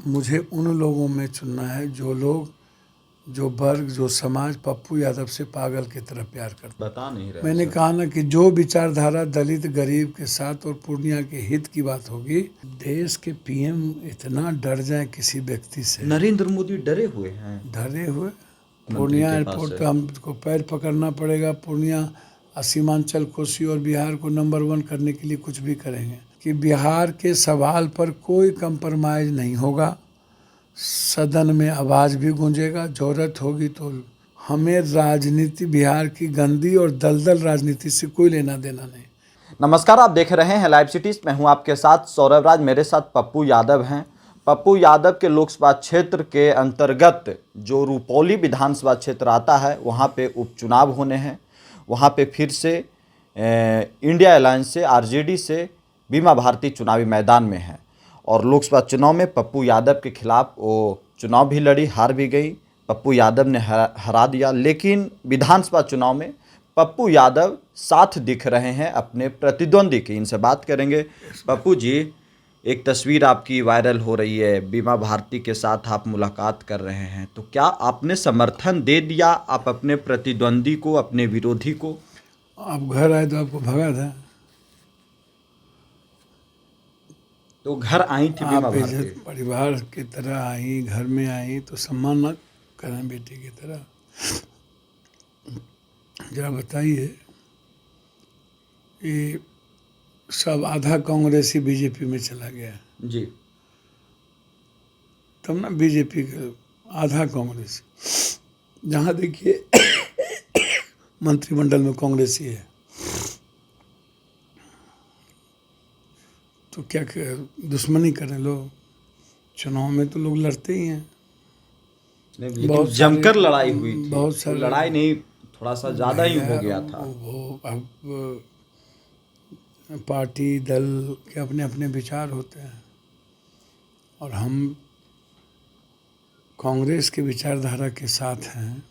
मुझे उन लोगों में चुनना है जो लोग, जो वर्ग, जो समाज पप्पू यादव से पागल की तरह प्यार करता। बता नहीं रहे मैंने सर। कहा ना कि जो विचारधारा दलित गरीब के साथ और पूर्णिया के हित की बात होगी, देश के पीएम इतना डर जाए किसी व्यक्ति से, नरेंद्र मोदी डरे हुए हैं डरे हुए। मंत्री पूर्णिया के पास एयरपोर्ट से। पे हमको पैर पकड़ना पड़ेगा। पूर्णिया सीमांचल, कोसी और बिहार को नंबर 1 करने के लिए कुछ भी करेंगे कि बिहार के सवाल पर कोई कंप्रोमाइज़ नहीं होगा। सदन में आवाज़ भी गूंजेगा, ज़रूरत होगी तो हमें राजनीति, बिहार की गंदी और दलदल राजनीति से कोई लेना देना नहीं। नमस्कार, आप देख रहे हैं लाइव सिटीज। मैं हूं आपके साथ सौरभ राज, मेरे साथ पप्पू यादव हैं। पप्पू यादव के लोकसभा क्षेत्र के अंतर्गत जो रुपौली विधानसभा क्षेत्र आता है, वहां पे उपचुनाव होने हैं। वहां पे फिर से इंडिया अलायंस से, आरजेडी से बीमा भारती चुनावी मैदान में है और लोकसभा चुनाव में पप्पू यादव के खिलाफ वो चुनाव भी लड़ी, हार भी गई। पप्पू यादव ने हरा दिया, लेकिन विधानसभा चुनाव में पप्पू यादव साथ दिख रहे हैं अपने प्रतिद्वंदी की। इनसे बात करेंगे। पप्पू जी, एक तस्वीर आपकी वायरल हो रही है, बीमा भारती के साथ आप मुलाकात कर रहे हैं, तो क्या आपने समर्थन दे दिया आप अपने प्रतिद्वंदी को, अपने विरोधी को? आप घर आए तो आपको भगा था। तो घर आई थी बीमा आप भारती। इज्जत परिवार की तरह आई, घर में आई तो सम्मान न करें बेटी की तरह। जरा बताइए, ये सब आधा कांग्रेसी बीजेपी में चला गया, जी। तब ना बीजेपी का आधा कांग्रेसी। जहाँ देखिए मंत्रिमंडल में कांग्रेसी है, तो क्या दुश्मनी करें लोग? चुनाव में तो लोग लड़ते ही हैं। लेकिन जमकर लड़ाई हुई थी। बहुत वो सारे लड़ाई नहीं, थोड़ा सा ज़्यादा ही हो गया था। वो अब पार्टी दल के अपने अपने विचार होते हैं और हम कांग्रेस के विचारधारा के साथ हैं।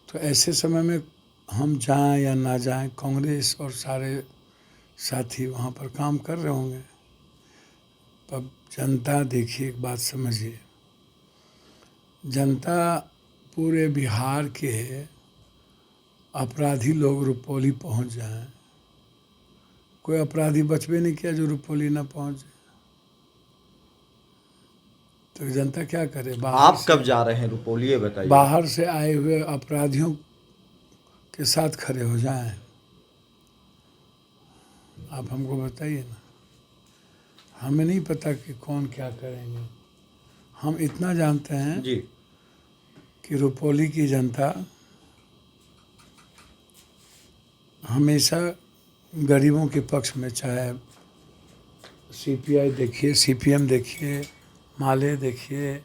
तो ऐसे समय में हम जाएं या ना जाएं, कांग्रेस और सारे साथी वहाँ पर काम कर रहे होंगे। अब जनता, देखिए एक बात समझिए, जनता पूरे बिहार के अपराधी लोग रुपौली पहुँच जाएं, कोई अपराधी बचबे नहीं किया जो रुपौली ना पहुँचे, तो जनता क्या करे? आप कब जा रहे हैं रुपौली, ये बताइए। बाहर से आए हुए अपराधियों के साथ खड़े हो जाएं। आप हमको बताइए ना, हमें नहीं पता कि कौन क्या करेंगे। हम इतना जानते हैं जी कि रुपौली की जनता हमेशा गरीबों के पक्ष में, चाहे सीपीआई देखिए, सीपीएम देखिए, माले देखिए,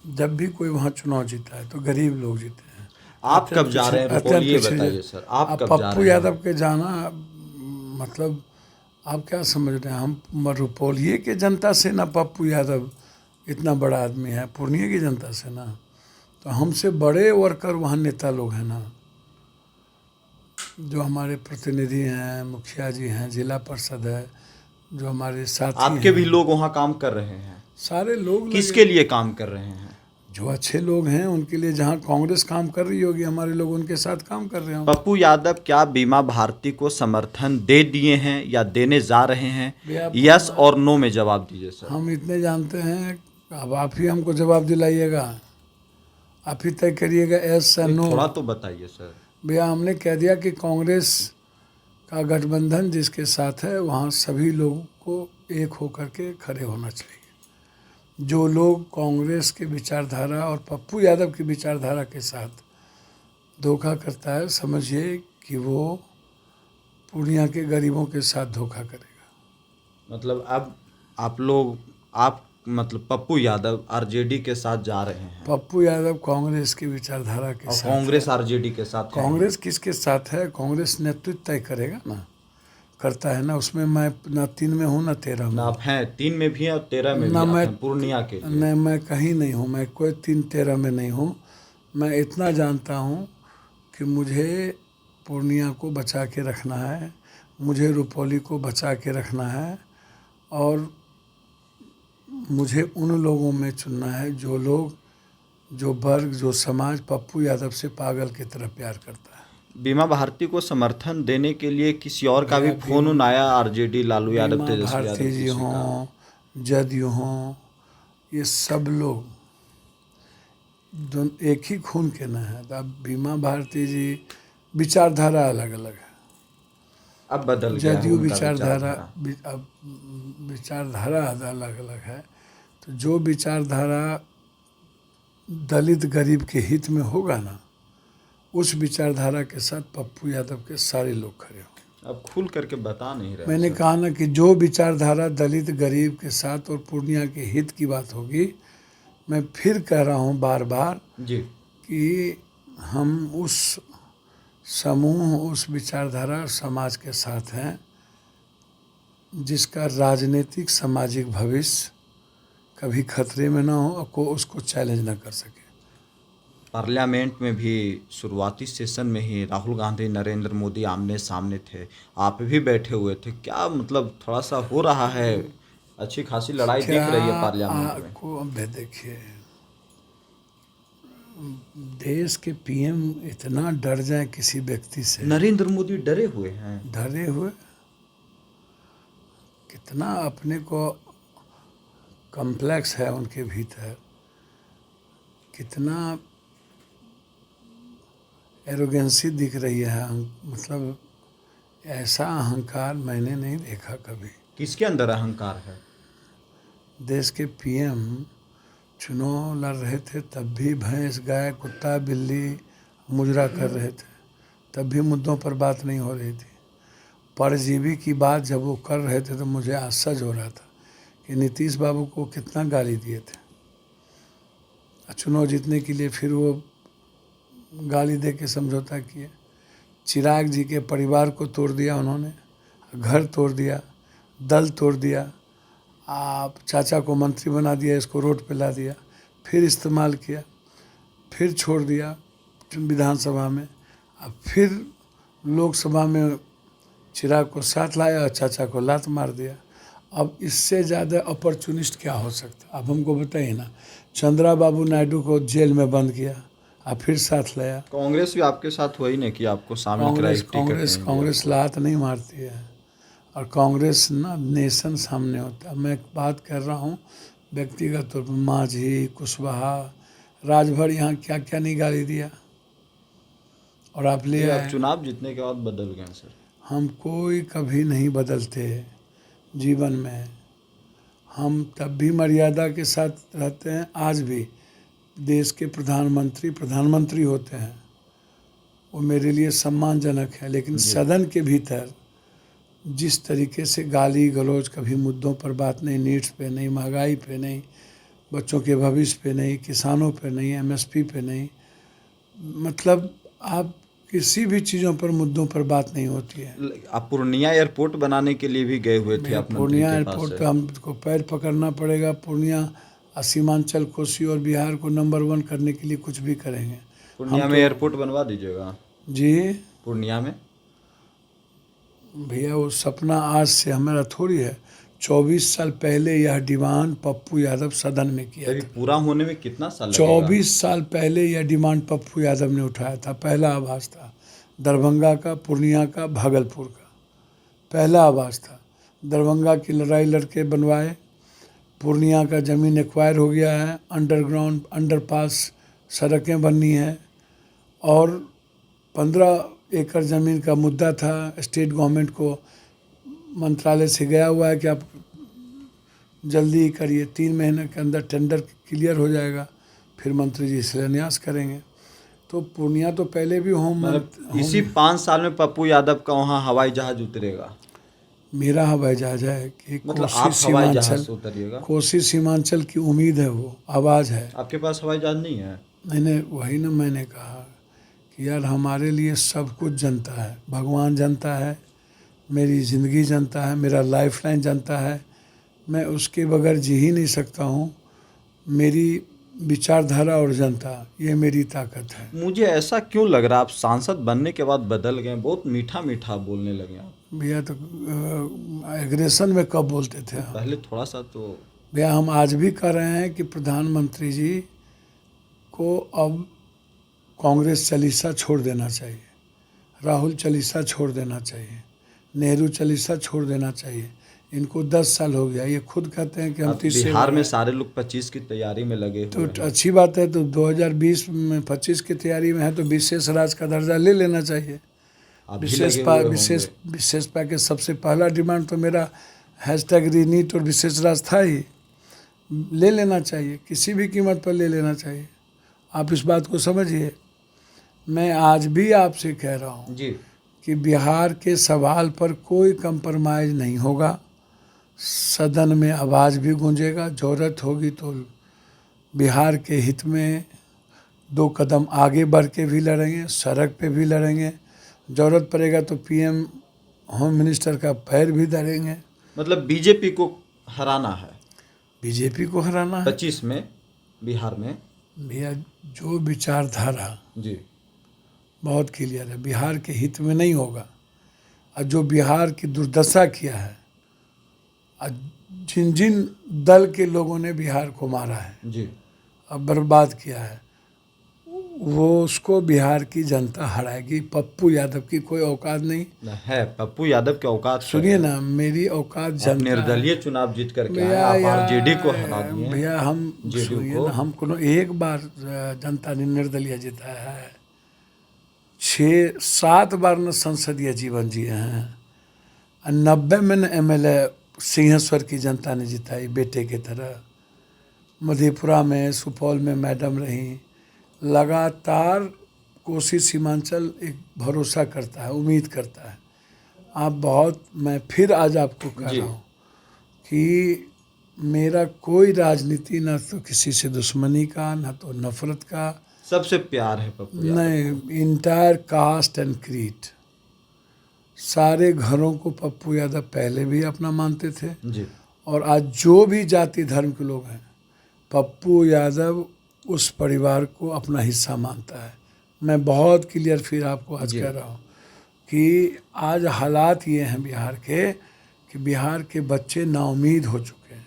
जब भी कोई वहाँ चुनाव जीता है तो गरीब लोग जीते हैं। आप कब जा रहे हैं रुपौली, ये बताइए सर। आप कब जा रहे हैं? पप्पू यादव के जाना मतलब आप क्या समझ रहे हैं? हम रुपौली के जनता से ना, पप्पू यादव इतना बड़ा आदमी है, पूर्णिया की जनता से ना, तो हमसे बड़े वर्कर वहाँ नेता लोग हैं ना, जो हमारे प्रतिनिधि हैं, मुखिया जी हैं, जिला परिषद है, जो हमारे साथी आपके हैं, भी लोग वहाँ काम कर रहे हैं। सारे लोग किसके लिए काम कर रहे हैं? जो अच्छे लोग हैं उनके लिए। जहाँ कांग्रेस काम कर रही होगी, हमारे लोग उनके साथ काम कर रहे होंगे। पप्पू यादव क्या बीमा भारती को समर्थन दे दिए हैं या देने जा रहे हैं? यस और नो में जवाब दीजिए सर। हम इतने जानते हैं, अब आप ही हमको जवाब दिलाइएगा, आप ही तय करिएगा यस या नो। थोड़ा तो बताइए सर। भैया, हमने कह दिया कि कांग्रेस का गठबंधन जिसके साथ है, वहाँ सभी लोगों को एक होकर के खड़े होना चाहिए। जो लोग कांग्रेस के विचारधारा और पप्पू यादव की विचारधारा के साथ धोखा करता है, समझिए कि वो पूर्णिया के गरीबों के साथ धोखा करेगा। मतलब अब आप मतलब पप्पू यादव आरजेडी के साथ जा रहे हैं? पप्पू यादव कांग्रेस की विचारधारा के साथ। कांग्रेस आरजेडी के साथ है? कांग्रेस किसके साथ है? कांग्रेस नेतृत्व तय करेगा ना, करता है ना। उसमें मैं ना 3 में हूँ ना 13 में। ना आप हैं 3 में भी हैं और 13 में भी। ना मैं पूर्णिया के लिए। नहीं, मैं कहीं नहीं हूँ, मैं कोई 3-13 में नहीं हूँ। मैं इतना जानता हूँ कि मुझे पूर्णिया को बचा के रखना है, मुझे रुपौली को बचा के रखना है, और मुझे उन लोगों में चुनना है जो लोग, जो वर्ग, जो समाज पप्पू यादव से पागल की तरह प्यार करता है। बीमा भारती को समर्थन देने के लिए किसी और का भी फोन आया? आरजेडी, लालू यादव, बीमा तेजस्वी यादव, भारती जी किसी का? हों, जदयू हों, ये सब लोग एक ही खून के न है। अब बीमा भारती जी विचारधारा अलग अलग है, अब बदल गया है जदयू उनका विचारधारा विचारधारा। अब विचारधारा अलग अलग है। तो जो विचारधारा दलित गरीब के हित में होगा ना, उस विचारधारा के साथ पप्पू यादव के सारे लोग खड़े होंगे। अब खुल करके बता नहीं रहे मैंने सर। कहा ना कि जो विचारधारा दलित गरीब के साथ और पूर्णिया के हित की बात होगी, मैं फिर कह रहा हूँ बार बार जी, कि हम उस समूह, उस विचारधारा समाज के साथ हैं जिसका राजनीतिक सामाजिक भविष्य कभी खतरे में ना हो और को उसको चैलेंज ना कर सके। पार्लियामेंट में भी शुरुआती सेशन में ही राहुल गांधी, नरेंद्र मोदी आमने सामने थे, आप भी बैठे हुए थे। क्या मतलब थोड़ा सा हो रहा है, अच्छी खासी लड़ाई दिख रही है पार्लियामेंट में? आपको अब देखिए, देश के पीएम इतना डर जाए किसी व्यक्ति से, नरेंद्र मोदी डरे हुए हैं। डरे हुए, कितना अपने को कॉम्प्लेक्स है उनके भीतर, कितना एरोगेंसी दिख रही है। मतलब ऐसा अहंकार मैंने नहीं देखा कभी। किसके अंदर अहंकार है? देश के पीएम चुनाव लड़ रहे थे, तब भी भैंस, गाय, कुत्ता, बिल्ली मुजरा कर रहे थे, तब भी मुद्दों पर बात नहीं हो रही थी। परजीवी की बात जब वो कर रहे थे तो मुझे आश्चर्य हो रहा था कि नीतीश बाबू को कितना गाली दिए थे। चुनाव जीतने के लिए फिर वो गाली दे के समझौता किए। चिराग जी के परिवार को तोड़ दिया उन्होंने, घर तोड़ दिया, दल तोड़ दिया, आप चाचा को मंत्री बना दिया, इसको रोड पे ला दिया, फिर इस्तेमाल किया, फिर छोड़ दिया विधानसभा में, अब फिर लोकसभा में चिराग को साथ लाया और चाचा को लात मार दिया। अब इससे ज़्यादा अपॉर्चुनिस्ट क्या हो सकता? अब हमको बताइए ना। चंद्रा बाबू नायडू को जेल में बंद किया, अब फिर साथ लाया। कांग्रेस भी आपके साथ हुआ ही नहीं कि आपको शामिल कराई? कांग्रेस लात नहीं मारती है, और कांग्रेस ना नेशन सामने होता है। मैं एक बात कर रहा हूँ व्यक्तिगत तौर पर, मांझी, कुशवाहा, राजभर यहाँ क्या क्या नहीं गाली दिया, और आप ले आए। चुनाव जीतने के बाद बदल गए सर। हम कोई कभी नहीं बदलते जीवन में, हम तब भी मर्यादा के साथ रहते हैं। आज भी देश के प्रधानमंत्री होते हैं, वो मेरे लिए सम्मानजनक है, लेकिन सदन के भीतर जिस तरीके से गाली गलौज, कभी मुद्दों पर बात नहीं, नीड्स पे नहीं, महंगाई पे नहीं, बच्चों के भविष्य पे नहीं, किसानों पे नहीं, एमएसपी पे नहीं, मतलब आप किसी भी चीज़ों पर, मुद्दों पर बात नहीं होती है। आप पूर्णिया एयरपोर्ट बनाने के लिए भी गए हुए थे आप? पूर्णिया एयरपोर्ट पे हमको पैर पकड़ना पड़ेगा। पूर्णिया सीमांचल, कोसी और बिहार को नंबर 1 करने के लिए कुछ भी करेंगे। पूर्णिया में एयरपोर्ट बनवा दीजिएगा। जी पूर्णिया में भैया, वो सपना आज से हमारा थोड़ी है। 24 साल पहले यह डिमांड पप्पू यादव सदन में किया था। पूरा होने में कितना साल लगेगा? 24 साल पहले यह डिमांड पप्पू यादव ने उठाया था। पहला आवाज़ था दरभंगा का, पूर्णिया का, भागलपुर का, पहला आवाज़ था। दरभंगा की लड़ाई लड़के बनवाए, पूर्णिया का ज़मीन एक्वायर हो गया है, अंडरग्राउंड अंडरपास सड़कें बननी है, और 15 एकड़ ज़मीन का मुद्दा था। स्टेट गवर्नमेंट को मंत्रालय से गया हुआ है कि आप जल्दी ही करिए, 3 महीने के अंदर टेंडर क्लियर हो जाएगा, फिर मंत्री जी शिलान्यास करेंगे। तो पूर्णिया तो पहले भी इसी 5 साल में पप्पू यादव का वहाँ हवाई जहाज उतरेगा? मेरा हवाई जहाज है कि मतलब आप हवाई जहाज से उतरिएगा? कोसी सीमांचल की उम्मीद है, वो आवाज़ है। आपके पास हवाई जहाज नहीं है? मैंने वही ना मैंने कहा कि यार हमारे लिए सब कुछ जनता है, भगवान जनता है, मेरी ज़िंदगी जनता है, मेरा लाइफलाइन जनता है, मैं उसके बगैर जी ही नहीं सकता हूँ। मेरी विचारधारा और जनता, ये मेरी ताकत है। मुझे ऐसा क्यों लग रहा है आप सांसद बनने के बाद बदल गए? बहुत मीठा मीठा बोलने लगे आप। भैया तो एग्रेशन में कब बोलते थे आप? पहले थोड़ा सा तो भैया हम आज भी कह रहे हैं कि प्रधानमंत्री जी को अब कांग्रेस चालीसा छोड़ देना चाहिए, राहुल चालीसा छोड़ देना चाहिए, नेहरू चालीसा छोड़ देना चाहिए। इनको 10 साल हो गया, ये खुद कहते हैं कि हम अब 30 बिहार में सारे लोग 25 की तैयारी में लगे हुए तो हैं। अच्छी बात है। तो 2020 में 25 की तैयारी में है तो विशेष राज का दर्जा ले लेना चाहिए। अभी लगे हुए होंगे। विशेष पैकेज सबसे पहला डिमांड तो मेरा हैशटैग रीनीट और विशेष राज था ही, ले लेना चाहिए, किसी भी कीमत पर ले लेना चाहिए। आप इस बात को समझिए। मैं आज भी आपसे कह रहा हूँ जी कि बिहार के सवाल पर कोई कंप्रोमाइज़ नहीं होगा। सदन में आवाज़ भी गूंजेगा, ज़रूरत होगी तो बिहार के हित में 2 कदम आगे बढ़ के भी लड़ेंगे, सड़क पे भी लड़ेंगे, ज़रूरत पड़ेगा तो पीएम होम मिनिस्टर का पैर भी धरेंगे। मतलब बीजेपी को हराना है बीजेपी को हराना है 25 में बिहार में। भैया। जो विचारधारा जी बहुत क्लियर है, बिहार के हित में नहीं होगा। और जो बिहार की दुर्दशा किया है, और जिन जिन दल के लोगों ने बिहार को मारा है, जी अब बर्बाद किया है, वो उसको बिहार की जनता हराएगी। पप्पू यादव की कोई औकात नहीं है। पप्पू यादव के औकात सुनिए ना, मेरी औकात आप जनता है। निर्दलीय चुनाव जीत करके आए, भैया आप यार, आरजेडी को हरा दिए। भैया हम जेडीयू सुनिए को। ना, हम कोनो एक बार जनता ने निर्दलीय जिताया है, 6-7 बार न संसदीय जीवन जिए हैं। 90 में न एमएलए सिंहेश्वर की जनता ने जिताई बेटे की तरह। मधेपुरा में, सुपौल में मैडम रही। लगातार कोसी सीमांचल एक भरोसा करता है, उम्मीद करता है। आप बहुत, मैं फिर आज आपको कह जी। रहा हूँ कि मेरा कोई राजनीति न तो किसी से दुश्मनी का, न तो नफरत का, सबसे प्यार है पप्पू यादव। नहीं, इंटायर कास्ट एंड क्रीड। सारे घरों को पप्पू यादव पहले भी अपना मानते थे, जी और आज जो भी जाति धर्म के लोग हैं, पप्पू यादव उस परिवार को अपना हिस्सा मानता है। मैं बहुत क्लियर फिर आपको आज जी। कह रहा हूँ कि आज हालात ये हैं बिहार के कि बिहार के बच्चे नाउमीद हो चुके हैं,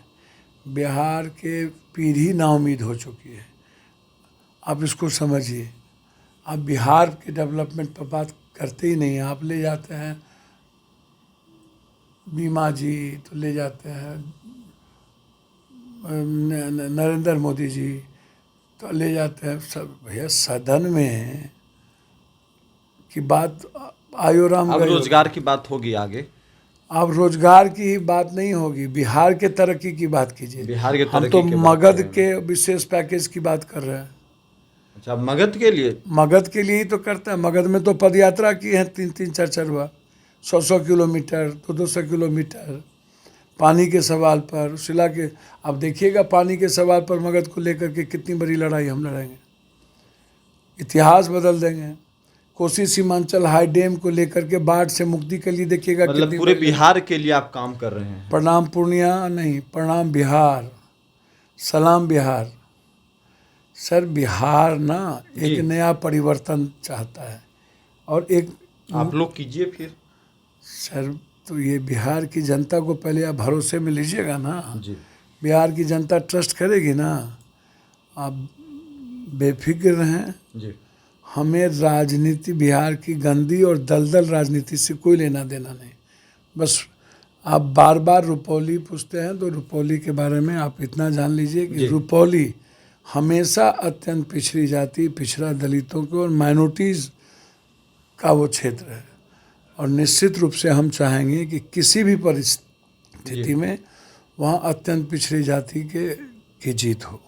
बिहार के पीढ़ी नाउमीद हो चुकी है। आप इसको समझिए। आप बिहार के डेवलपमेंट पर बात करते ही नहीं हैं। आप ले जाते हैं बीमा जी, तो ले जाते हैं नरेंद्र मोदी जी, तो ले जाते हैं सब। भैया सदन में की बात आयोराम अब गए। रोजगार की बात होगी आगे। अब रोजगार की ही बात नहीं होगी, बिहार के तरक्की की बात कीजिए। बिहार के हम तरक्की तो की बात मगध करेंगे। के विशेष पैकेज की बात कर रहे हैं। अच्छा, मगध के लिए। मगध के लिए ही तो करता है। मगध में तो पदयात्रा की है 3-3, 4-4 बार, 100-100 किलोमीटर, 200 किलोमीटर, पानी के सवाल पर उस इलाके। अब देखिएगा पानी के सवाल पर मगध को लेकर के कितनी बड़ी लड़ाई हम लड़ेंगे, इतिहास बदल देंगे। कोसी सीमांचल हाई डैम को लेकर के बाढ़ से मुक्ति के लिए देखिएगा मतलब कितनी पूरे बड़ी। बिहार के लिए आप काम कर रहे हैं। प्रणाम पूर्णिया नहीं, प्रणाम बिहार, सलाम बिहार। सर बिहार ना जी। एक नया परिवर्तन चाहता है, और एक आप लोग कीजिए फिर। सर तो ये बिहार की जनता को पहले आप भरोसे में लीजिएगा ना। जी बिहार की जनता ट्रस्ट करेगी ना। आप बेफिक्र रहें। जी हमें राजनीति, बिहार की गंदी और दलदल राजनीति से कोई लेना देना नहीं। बस आप बार बार रुपौली पूछते हैं, तो रुपौली के बारे में आप इतना जान लीजिए कि जी। रुपौली हमेशा अत्यंत पिछड़ी जाति, पिछड़ा दलितों को और माइनॉरिटीज़ का वो क्षेत्र है। और निश्चित रूप से हम चाहेंगे कि किसी भी परिस्थिति में वहाँ अत्यंत पिछड़ी जाति की जीत हो।